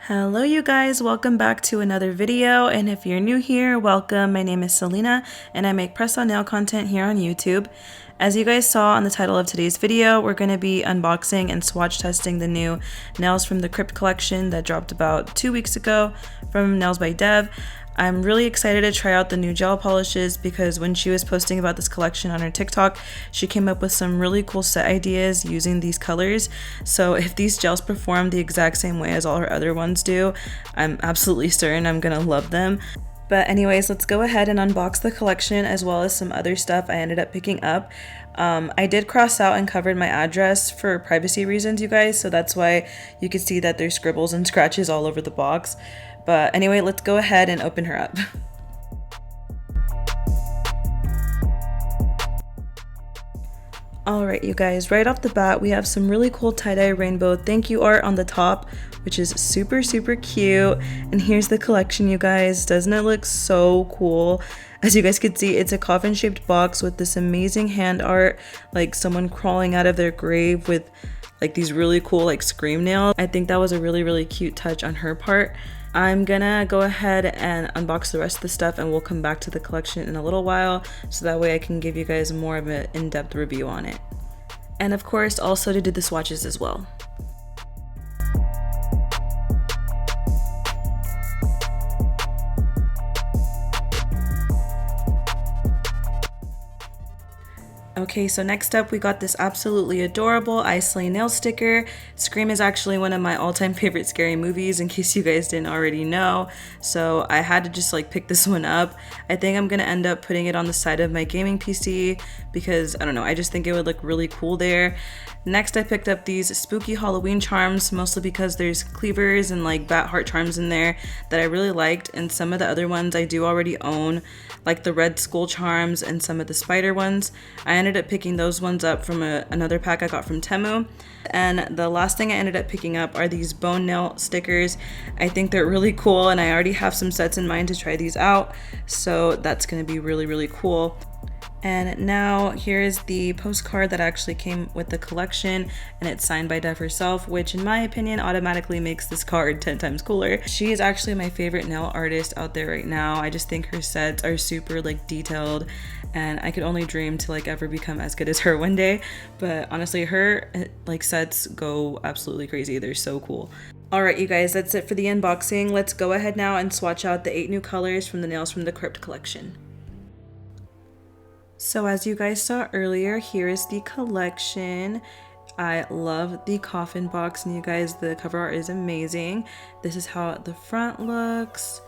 Hello you guys, welcome back to another video, and if you're new here, welcome. My name is Selena and I make press on nail content here on YouTube. As you guys saw on the title of today's video, we're going to be unboxing and swatch testing the new Nails from the Crypt collection that dropped about 2 weeks ago from NailzbyDev. I'm really excited to try out the new gel polishes because when she was posting about this collection on her TikTok, she came up with some really cool set ideas using these colors. So if these gels perform the exact same way as all her other ones do, I'm absolutely certain I'm gonna love them. But anyways, let's go ahead and unbox the collection as well as some other stuff I ended up picking up. I did cross out and covered my address for privacy reasons, you guys, so that's why you can see that there's scribbles and scratches all over the box. But anyway, let's go ahead and open her up. Alright you guys, right off the bat we have some really cool tie-dye rainbow thank you art on the top, which is super cute. And here's the collection, you guys. Doesn't it look so cool? As you guys can see, it's a coffin shaped box with this amazing hand art, like someone crawling out of their grave with like these really cool like scream nails. I think that was a really cute touch on her part. I'm gonna go ahead and unbox the rest of the stuff and we'll come back to the collection in a little while so that way I can give you guys more of an in-depth review on it. And of course also to do the swatches as well. Okay, so next up we got this absolutely adorable I Slay nail sticker. Scream is actually one of my all-time favorite scary movies, in case you guys didn't already know, so I had to just like pick this one up. I think I'm gonna end up putting it on the side of my gaming PC because I don't know, I just think it would look really cool there. Next I picked up these spooky Halloween charms, mostly because there's cleavers and like bat heart charms in there that I really liked, and some of the other ones I do already own, like the red skull charms and some of the spider ones. I ended up picking those ones up from another pack I got from Temu. And the last thing I ended up picking up are these bone nail stickers. I think they're really cool and I already have some sets in mind to try these out, so that's going to be really cool. And now here is the postcard that actually came with the collection, and it's signed by Dev herself, which in my opinion automatically makes this card 10 times cooler. She is actually my favorite nail artist out there right now. I just think her sets are super like detailed, and I could only dream to like ever become as good as her one day. But honestly, her like sets go absolutely crazy. They're so cool. Alright you guys, that's it for the unboxing. Let's go ahead now and swatch out the 8 new colors from the Nails from the Crypt collection. So as you guys saw earlier, here is the collection. I love the coffin box, and you guys, the cover art is amazing. This is how the front looks,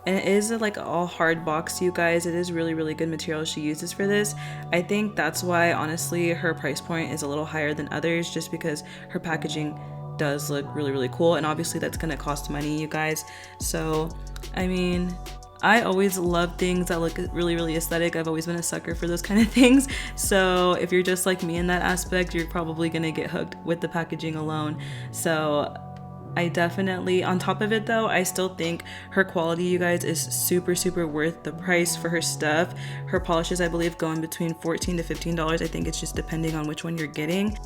and it is like all hard box, you guys. It is really good material she uses for this. I think that's why honestly her price point is a little higher than others, just because her packaging does look really cool, and obviously that's gonna cost money, you guys. So I mean, I always love things that look really aesthetic. I've always been a sucker for those kind of things. So if you're just like me in that aspect, you're probably gonna get hooked with the packaging alone. So I definitely, on top of it though, I still think her quality, you guys, is super worth the price for her stuff. Her polishes, I believe, go in between $14 to $15. I think it's just depending on which one you're getting.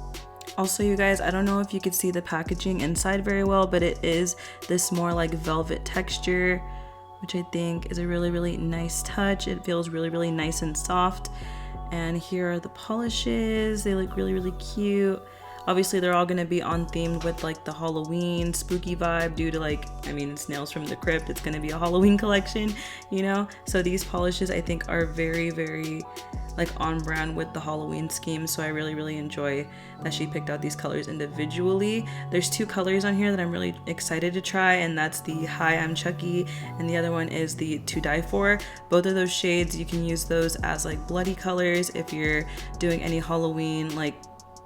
Also, you guys, I don't know if you could see the packaging inside very well, but it is this more like velvet texture, which I think is a really nice touch. It feels really nice and soft. And here are the polishes. They look really cute. Obviously they're all gonna be on theme with like the Halloween spooky vibe due to like, I mean, it's Nails from the Crypt, it's gonna be a Halloween collection, you know? So these polishes I think are very like on brand with the Halloween scheme, so I really enjoy that she picked out these colors individually. There's 2 colors on here that I'm really excited to try, and that's the Hi I'm Chucky, and the other one is the To Die For. Both of those shades, you can use those as like bloody colors if you're doing any Halloween like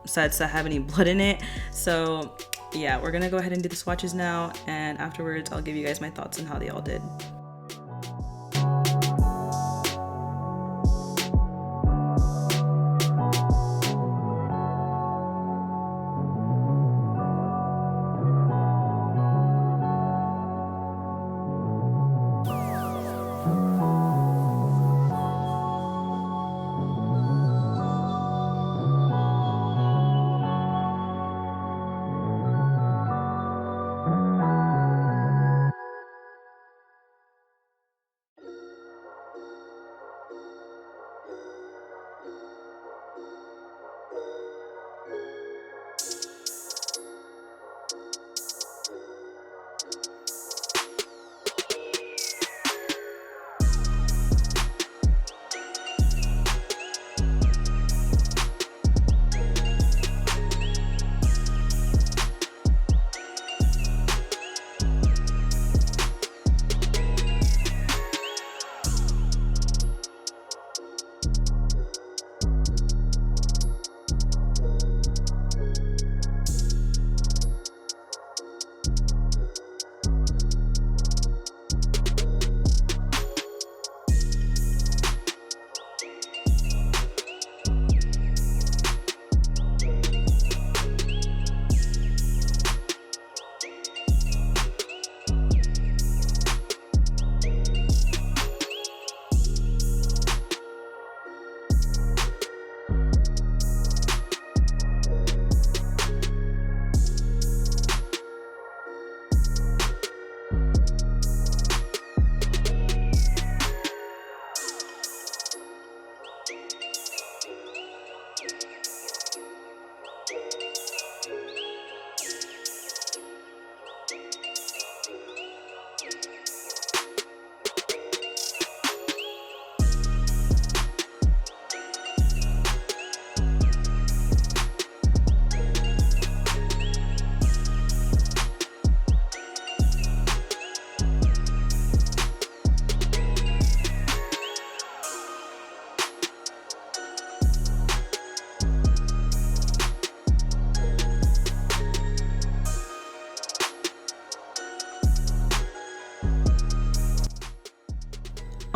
sets that have any blood in it. So yeah, we're gonna go ahead and do the swatches now, and afterwards I'll give you guys my thoughts on how they all did.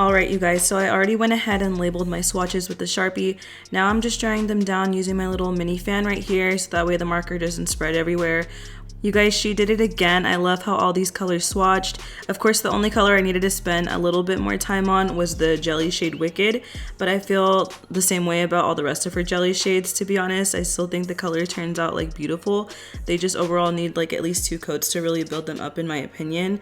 Alright you guys, so I already went ahead and labeled my swatches with the Sharpie. Now I'm just drying them down using my little mini fan right here so that way the marker doesn't spread everywhere. You guys, she did it again. I love how all these colors swatched. Of course, the only color I needed to spend a little bit more time on was the jelly shade Wicked, but I feel the same way about all the rest of her jelly shades, to be honest. I still think the color turns out like beautiful. They just overall need like at least 2 coats to really build them up in my opinion.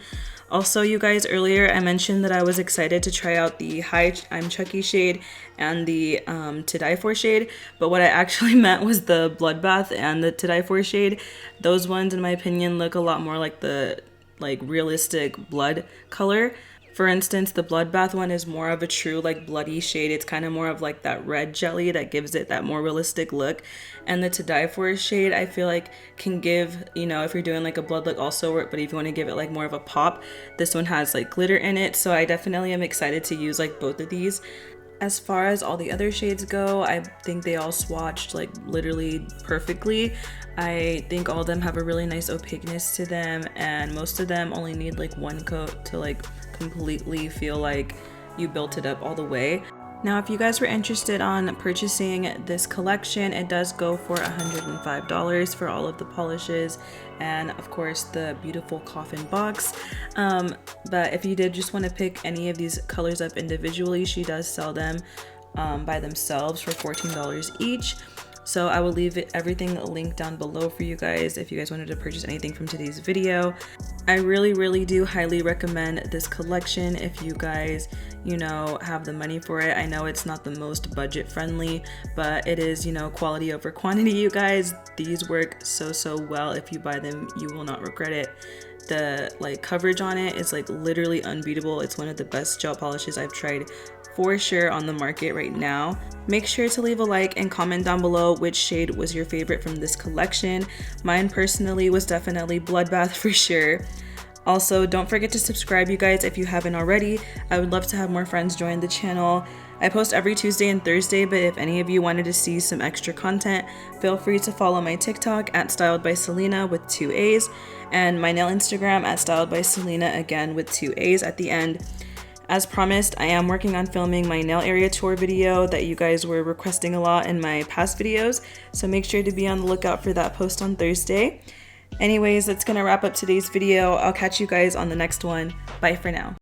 Also, you guys, earlier I mentioned that I was excited to try out the Hi I'm Chucky shade and the To Die For shade, but what I actually meant was the Bloodbath and the To Die For shade. Those ones, in my opinion, look a lot more like the realistic blood color. For instance, the Bloodbath one is more of a true like bloody shade. It's kind of more of like that red jelly that gives it that more realistic look. And the To Die For shade, I feel like can give, you know, if you're doing like a blood look also work, but if you want to give it like more of a pop, this one has like glitter in it. So I definitely am excited to use like both of these. As far as all the other shades go, I think they all swatched like literally perfectly. I think all of them have a really nice opaqueness to them, and most of them only need like 1 coat to like completely feel like you built it up all the way. Now, if you guys were interested on purchasing this collection, it does go for $105 for all of the polishes and of course the beautiful coffin box. But if you did just want to pick any of these colors up individually, she does sell them by themselves for $14 each. So I will leave everything linked down below for you guys if you guys wanted to purchase anything from today's video. I really do highly recommend this collection if you guys, you know, have the money for it. I know it's not the most budget friendly, but it is, you know, quality over quantity, you guys. These work so well. If you buy them, you will not regret it. The like coverage on it is like literally unbeatable. It's one of the best gel polishes I've tried for sure on the market right now. Make sure to leave a like and comment down below which shade was your favorite from this collection. Mine personally was definitely Bloodbath for sure. Also, don't forget to subscribe, you guys, if you haven't already. I would love to have more friends join the channel. I post every Tuesday and Thursday, but if any of you wanted to see some extra content, feel free to follow my TikTok at StyledbyCelinaa with 2 A's and my nail Instagram at StyledbyCelinaa again with 2 A's at the end. As promised, I am working on filming my nail area tour video that you guys were requesting a lot in my past videos, so make sure to be on the lookout for that post on Thursday. Anyways, that's gonna wrap up today's video. I'll catch you guys on the next one. Bye for now.